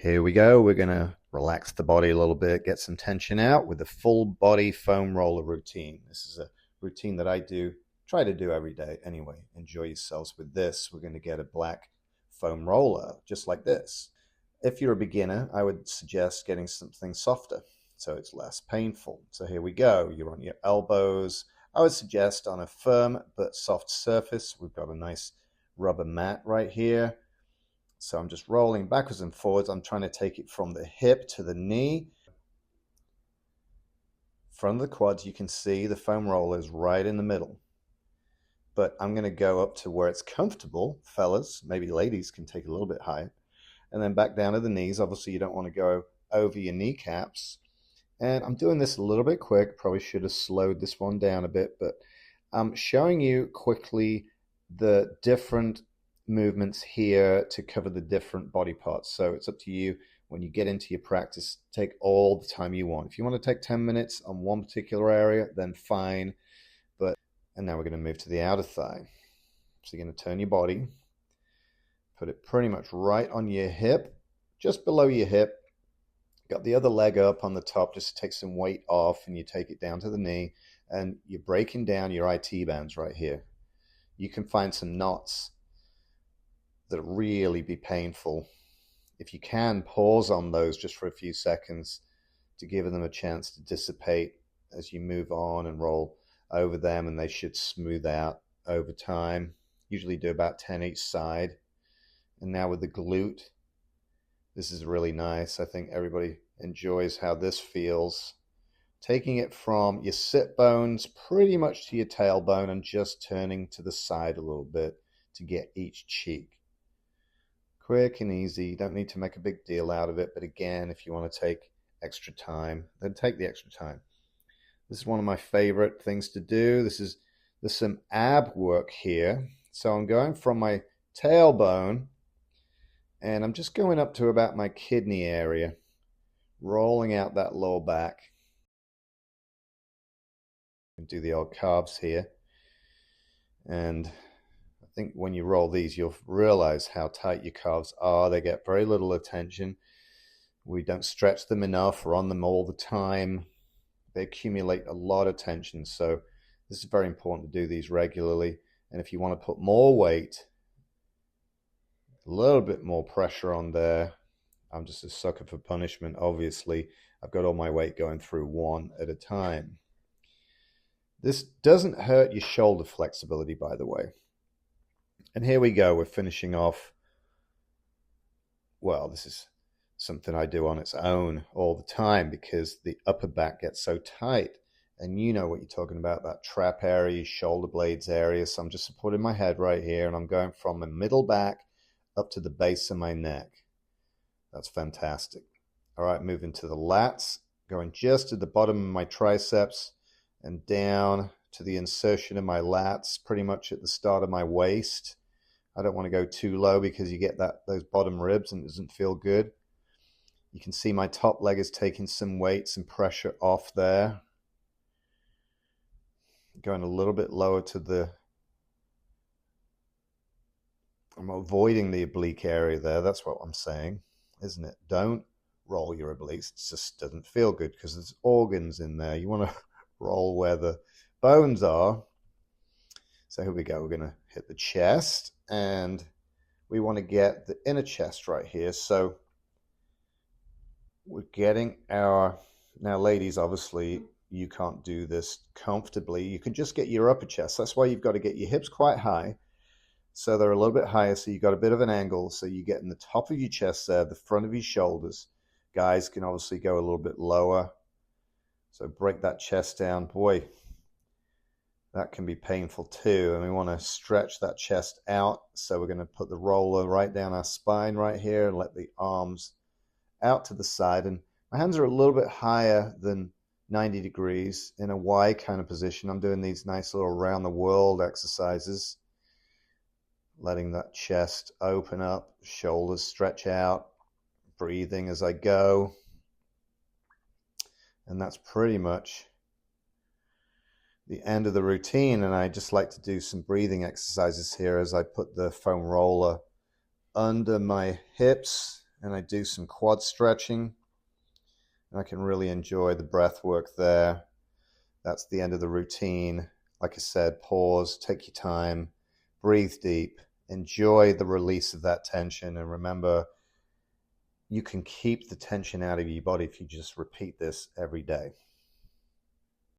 Here we go. We're going to relax the body a little bit, get some tension out with the full body foam roller routine. This is a routine that I try to do every day anyway. Enjoy yourselves with this. We're going to get a black foam roller just like this. If you're a beginner, I would suggest getting something softer so it's less painful. So here we go. You're on your elbows. I would suggest on a firm but soft surface. We've got a nice rubber mat right here. So I'm just rolling backwards and forwards. I'm trying to take it from the hip to the knee. From the quads, you can see the foam roller is right in the middle. But I'm going to go up to where it's comfortable. Fellas, maybe ladies can take a little bit higher. And then back down to the knees. Obviously, you don't want to go over your kneecaps. And I'm doing this a little bit quick. Probably should have slowed this one down a bit. But I'm showing you quickly the different movements here to cover the different body parts. So it's up to you when you get into your practice. Take all the time you want. If you want to take 10 minutes on one particular area, then fine. And now we're going to move to the outer thigh. So you're going to turn your body, put it pretty much right on your hip, just below your hip. Got the other leg up on the top just to take some weight off, and you take it down to the knee, and you're breaking down your IT bands right here. You can find some knots that really be painful. If you can, pause on those just for a few seconds to give them a chance to dissipate as you move on and roll over them, and they should smooth out over time. Usually do about 10 each side. And now with the glute, this is really nice. I think everybody enjoys how this feels. Taking it from your sit bones pretty much to your tailbone and just turning to the side a little bit to get each cheek. Quick and easy. You don't need to make a big deal out of it. But again, if you want to take extra time, then take the extra time. This is one of my favorite things to do. There's some ab work here. So I'm going from my tailbone, and I'm just going up to about my kidney area, rolling out that lower back. And do the old calves here. And I think when you roll these, you'll realize how tight your calves are. They get very little attention. We don't stretch them enough. We're on them all the time. They accumulate a lot of tension. So this is very important to do these regularly. And if you want to put more weight, a little bit more pressure on there. I'm just a sucker for punishment, obviously. I've got all my weight going through one at a time. This doesn't hurt your shoulder flexibility, by the way. And here we go. We're finishing off. Well, this is something I do on its own all the time because the upper back gets so tight. And you know what you're talking about, that trap area, shoulder blades area. So I'm just supporting my head right here, and I'm going from the middle back up to the base of my neck. That's fantastic. All right, moving to the lats, going just to the bottom of my triceps and down to the insertion of my lats, pretty much at the start of my waist. I don't want to go too low because you get those bottom ribs and it doesn't feel good. You can see my top leg is taking some weight, some pressure off there. Going a little bit lower to I'm avoiding the oblique area there. That's what I'm saying, isn't it? Don't roll your obliques. It just doesn't feel good because there's organs in there. You want to roll where the bones are. So here we go. We're going to hit the chest, and we want to get the inner chest right here. So we're getting now ladies, obviously you can't do this comfortably. You can just get your upper chest. That's why you've got to get your hips quite high. So they're a little bit higher. So you've got a bit of an angle. So you get in the top of your chest there, the front of your shoulders. Guys can obviously go a little bit lower. So break that chest down. Boy, that can be painful too. And we want to stretch that chest out. So we're going to put the roller right down our spine right here and let the arms out to the side. And my hands are a little bit higher than 90 degrees in a Y kind of position. I'm doing these nice little around the world exercises, letting that chest open up, shoulders stretch out, breathing as I go. And that's pretty much the end of the routine. And I just like to do some breathing exercises here as I put the foam roller under my hips and I do some quad stretching. I can really enjoy the breath work there. That's the end of the routine. Like I said, pause, take your time, breathe deep, enjoy the release of that tension, and remember, you can keep the tension out of your body if you just repeat this every day.